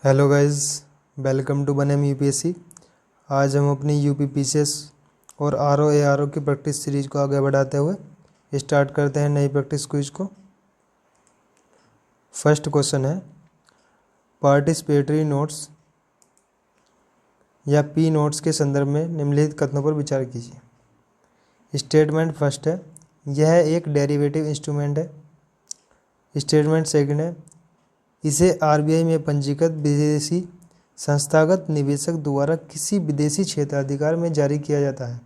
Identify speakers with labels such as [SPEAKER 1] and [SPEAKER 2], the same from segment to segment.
[SPEAKER 1] Hello guys, welcome to बनेम UPSC. आज हम अपनी यूपी पीसीएस और आरओ एआरओ की प्रैक्टिस सीरीज को आगे बढ़ाते हुए स्टार्ट करते हैं नई प्रैक्टिस क्विज को। फर्स्ट क्वेश्चन है, पार्टिसिपेटरी नोट्स या पी नोट्स के संदर्भ में निम्नलिखित कथनों पर विचार कीजिए। स्टेटमेंट फर्स्ट है, यह एक डेरिवेटिव इंस्ट्रूमेंट है। स्टेटमेंट सेकंड है, इसे आरबीआई में पंजीकृत विदेशी संस्थागत निवेशक द्वारा किसी विदेशी क्षेत्राधिकार में जारी किया जाता है।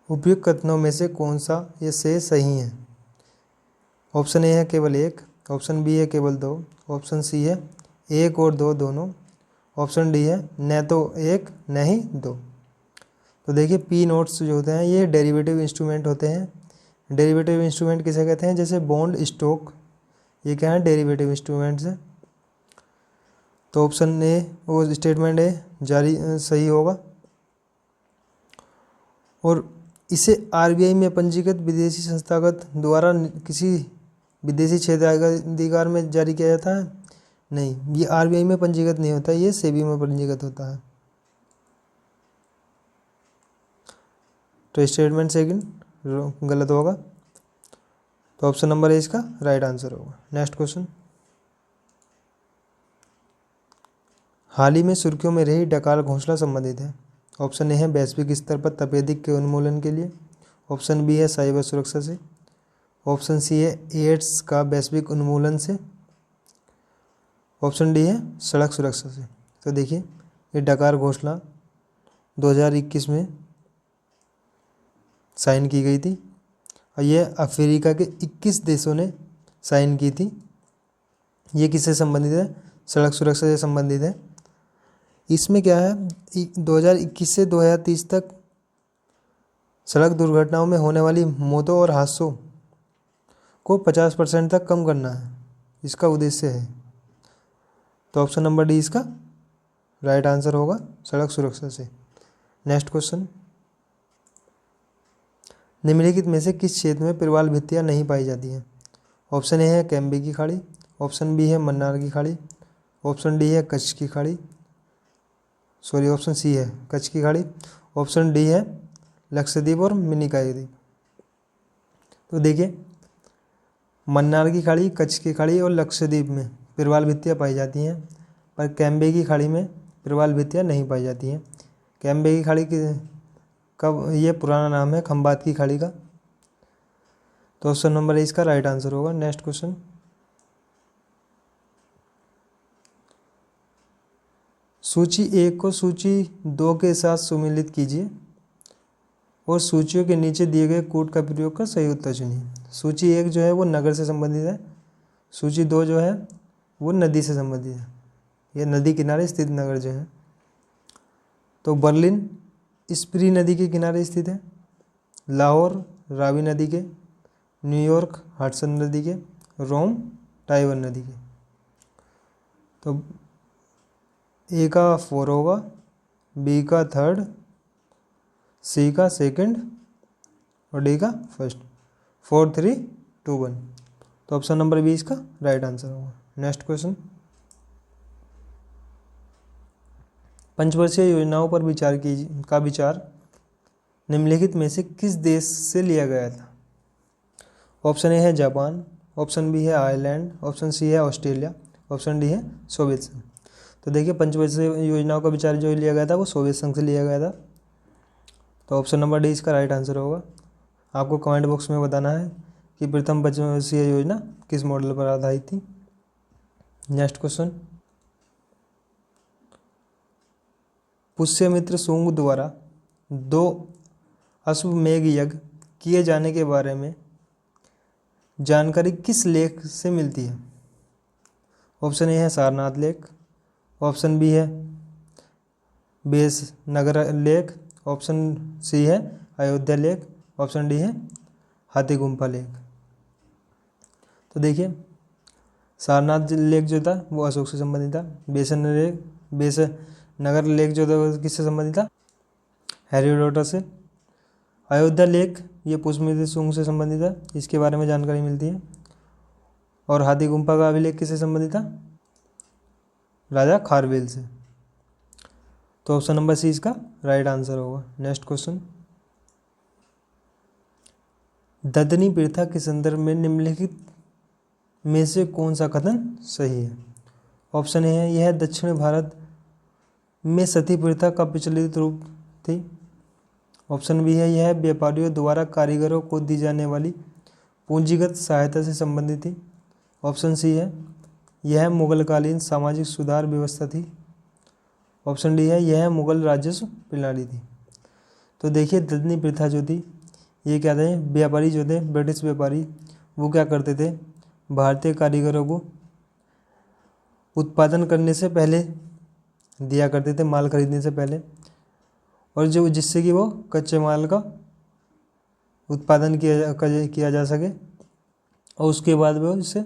[SPEAKER 1] उपयुक्त कथनों में से कौन सा ये से सही है? ऑप्शन ए है केवल एक, ऑप्शन बी है केवल दो, ऑप्शन सी है एक और दो दोनों, ऑप्शन डी है न तो एक न ही दो। तो देखिए, पी नोट्स जो होते हैं ये डेरिवेटिव इंस्ट्रूमेंट होते हैं। डेरिवेटिव इंस्ट्रूमेंट किसे कहते हैं? जैसे बॉन्ड, स्टॉक, ये क्या है? डेरिवेटिव इंस्ट्रूमेंट्स है। तो ऑप्शन ए वो स्टेटमेंट ए जारी सही होगा। और इसे आरबीआई में पंजीकृत विदेशी संस्थागत द्वारा किसी विदेशी क्षेत्राधिकार में जारी किया जाता है? नहीं, ये आरबीआई में पंजीकृत नहीं होता, ये सेबी में पंजीकृत होता है। तो स्टेटमेंट सेकंड गलत होगा, तो ऑप्शन नंबर ए इसका राइट आंसर होगा। नेक्स्ट क्वेश्चन, हाल ही में सुर्खियों में रही डकाल घोषणा संबंधित है। ऑप्शन ए है वैश्विक स्तर पर तपेदिक के उन्मूलन के लिए, ऑप्शन बी है साइबर सुरक्षा से, ऑप्शन सी है एड्स का वैश्विक उन्मूलन से, ऑप्शन डी है सड़क सुरक्षा से। तो देखिए, ये डकार घोषणा 2021 में साइन की गई थी और ये अफ्रीका के 21 देशों ने साइन की थी। ये किससे संबंधित है? सड़क सुरक्षा से संबंधित है। इसमें क्या है, 2021 से 2030 तक सड़क दुर्घटनाओं में होने वाली मौतों और हादसों को 50% तक कम करना है, इसका उद्देश्य है। तो ऑप्शन नंबर डी इसका राइट आंसर होगा, सड़क सुरक्षा से। नेक्स्ट क्वेश्चन, निम्नलिखित में से किस क्षेत्र में प्रवाल भित्तियाँ नहीं पाई जाती हैं? ऑप्शन ए है कैम्बे की खाड़ी, ऑप्शन बी है मन्नार की खाड़ी, ऑप्शन डी है कच्छ की खाड़ी, ऑप्शन सी है कच्छ की खाड़ी, ऑप्शन डी है लक्षद्वीप और मिनी द्वीप। तो देखिए, मन्नार की खाड़ी, कच्छ की खाड़ी और लक्षद्वीप में प्रवाल भित्तियाँ पाई जाती हैं, पर कैम्बे की खाड़ी में प्रवाल भित्तियाँ नहीं पाई जाती हैं। कैम्बे की खाड़ी कब, ये पुराना नाम है खंबात की खाड़ी का। तो ऑप्शन नंबर ए इसका राइट आंसर होगा। नेक्स्ट क्वेश्चन, सूची 1 को सूची 2 के साथ सुमेलित कीजिए और सूचियों के नीचे दिए गए कोड का प्रयोग कर सही उत्तर चुनिए। सूची 1 जो है वो नगर से संबंधित है, सूची 2 जो है वो नदी से संबंधित है। ये नदी किनारे स्थित नगर जो है, तो बर्लिन स्प्री नदी के किनारे स्थित है, लाहौर रावी नदी के, न्यूयॉर्क हडसन नदी के, रोम टाइबर नदी के। तो ए का 4 होगा, बी का 3rd, सी का 2nd और डी का 1st। 4 3 2 1। तो ऑप्शन नंबर बी इसका राइट आंसर होगा। नेक्स्ट क्वेश्चन, पंचवर्षीय योजनाओं पर विचार निम्नलिखित में से किस देश से लिया गया था? ऑप्शन ए है जापान, ऑप्शन बी है आयरलैंड, ऑप्शन सी है ऑस्ट्रेलिया, ऑप्शन डी है सोवियत संघ। तो देखिए, पंचवर्षीय योजनाओं का विचार जो लिया गया था वो सोवियत संघ से लिया गया था। तो ऑप्शन नंबर डी इसका राइट आंसर होगा। आपको कमेंट बॉक्स में बताना है कि प्रथम पंचवर्षीय योजना किस मॉडल पर आधारित थी। नेक्स्ट क्वेश्चन, पुष्यमित्र शुंग द्वारा 2 अश्वमेध यज्ञ किए जाने के बारे में जानकारी किस लेख से मिलती है? ऑप्शन ए है सारनाथ लेख, ऑप्शन बी है बेस नगर लेख, ऑप्शन सी है अयोध्या लेख, ऑप्शन डी है हाथी गुम्फा लेख। तो देखिए, सारनाथ लेख जो था वो अशोक से संबंधित था, बेस नगर लेख जो था वो किससे संबंधित था? हेरोडोटस से। अयोध्या लेख ये पुष्यमित्र शुंग से संबंधित है, इसके बारे में जानकारी मिलती है। और हाथी गुम्फा का अभिलेख किससे संबंधित था? राजा खारवेल से। तो ऑप्शन नंबर सी इसका राइट आंसर होगा। नेक्स्ट क्वेश्चन, ददनी प्रथा के संदर्भ में निम्नलिखित में से कौन सा कथन सही है? ऑप्शन ए है यह दक्षिण भारत में सती प्रथा का प्रचलित रूप थी। ऑप्शन बी है यह व्यापारियों द्वारा कारीगरों को दी जाने वाली पूंजीगत सहायता से संबंधित थी। ऑप्शन सी है यह मुगलकालीन सामाजिक सुधार व्यवस्था थी। ऑप्शन डी है यह मुगल राजस्व प्रणाली थी। तो देखिए ददनी प्रथा जो थी ये क्या थे, व्यापारी जो थे ब्रिटिश व्यापारी वो क्या करते थे, भारतीय कारीगरों को उत्पादन करने से पहले दिया करते थे, माल खरीदने से पहले, और जो जिससे कि वो कच्चे माल का उत्पादन किया जा सके और उसके बाद वो इसे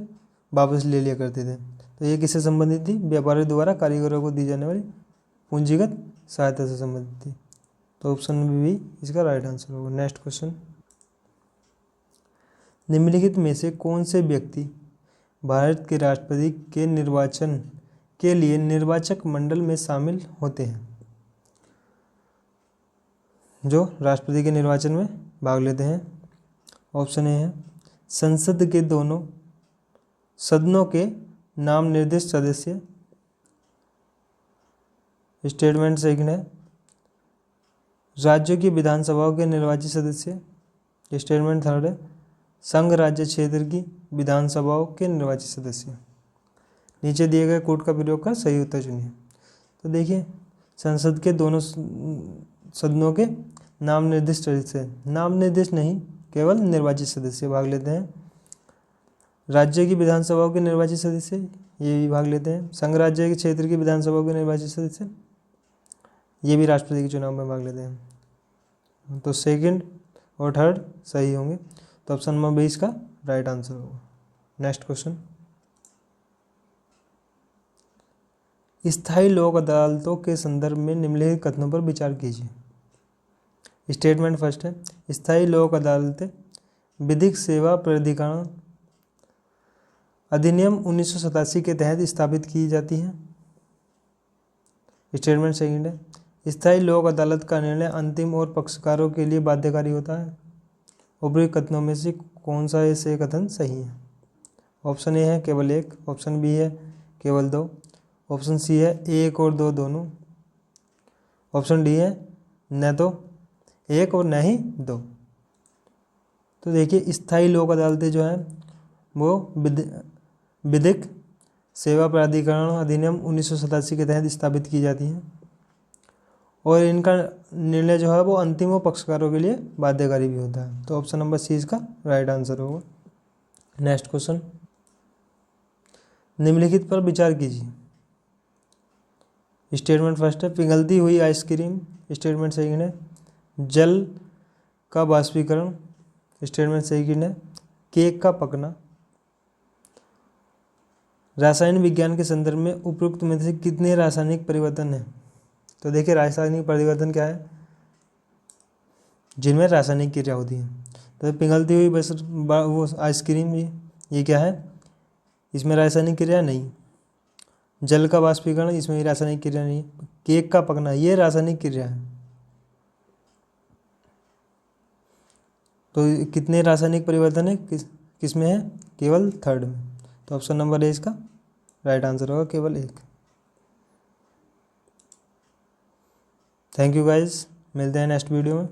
[SPEAKER 1] वापस ले लिया करते थे। तो ये किससे संबंधित थी? व्यापारियों द्वारा कारीगरों को दी जाने वाली पूंजीगत सहायता से संबंधित थी। तो ऑप्शन बी इसका राइट आंसर होगा। नेक्स्ट क्वेश्चन, निम्नलिखित में से कौन से व्यक्ति भारत के राष्ट्रपति के निर्वाचन के लिए निर्वाचक मंडल में शामिल होते हैं, जो राष्ट्रपति के निर्वाचन में भाग लेते हैं? ऑप्शन ए है संसद के दोनों सदनों के नाम निर्दिष्ट सदस्य। स्टेटमेंट सेकंड है राज्यों की विधानसभाओं के निर्वाचित सदस्य। स्टेटमेंट थर्ड है संघ राज्य क्षेत्र की विधानसभाओं के निर्वाचित सदस्य। नीचे दिए गए कोड का प्रयोग कर सही उत्तर चुनिए। तो देखिए संसद के दोनों सदनों के नाम निर्दिष्ट सदस्य, नाम निर्दिष्ट नहीं केवल निर्वाचित सदस्य भाग लेते हैं। राज्य की विधानसभाओं के निर्वाचित सदस्य ये भी भाग लेते हैं। संघ राज्य के क्षेत्र की विधानसभाओं के निर्वाचित सदस्य ये भी राष्ट्रपति के चुनाव में भाग लेते हैं। तो सेकंड और थर्ड सही होंगे। तो ऑप्शन नंबर बी इसका राइट आंसर होगा। नेक्स्ट क्वेश्चन, स्थायी लोक अदालतों के संदर्भ में निम्नलिखित कथनों पर विचार कीजिए। स्टेटमेंट फर्स्ट है स्थायी लोक अदालतें विधिक सेवा प्राधिकरण अधिनियम 1987 के तहत स्थापित की जाती हैं। स्टेटमेंट सेकंड है स्थायी लोक अदालत का निर्णय अंतिम और पक्षकारों के लिए बाध्यकारी होता है। उपरोक्त कथनों में से कौन सा ऐसे कथन सही है? ऑप्शन ए है केवल एक, ऑप्शन बी है केवल दो, ऑप्शन सी है एक और दो दोनों, ऑप्शन डी है न तो एक और न ही दो। तो देखिए स्थायी लोक अदालतें जो हैं वो विधिक सेवा प्राधिकरण अधिनियम 1987 के तहत स्थापित की जाती हैं और इनका निर्णय जो है वो अंतिम व पक्षकारों के लिए बाध्यकारी भी होता है। तो ऑप्शन नंबर सी इसका राइट आंसर होगा। नेक्स्ट क्वेश्चन, निम्नलिखित पर विचार कीजिए। स्टेटमेंट फर्स्ट है पिघलती हुई आइसक्रीम। स्टेटमेंट सेकंड है जल का बाष्पीकरण। स्टेटमेंट सेकंड है केक का पकना। रासायन विज्ञान के संदर्भ में उपयुक्त में से कितने रासायनिक परिवर्तन हैं? तो देखिए रासायनिक परिवर्तन क्या है, जिनमें रासायनिक क्रिया होती है। तो पिघलती हुई बस वो आइसक्रीम ये क्या है, इसमें रासायनिक क्रिया नहीं। जल का बाष्पीकरण इसमें भी रासायनिक क्रिया नहीं। केक का पकना ये रासायनिक क्रिया है। तो कितने रासायनिक परिवर्तन है किसमें है? केवल थर्ड में। तो ऑप्शन नंबर ए इसका राइट आंसर होगा, केवल एक। थैंक यू गाइज, मिलते हैं नेक्स्ट वीडियो में।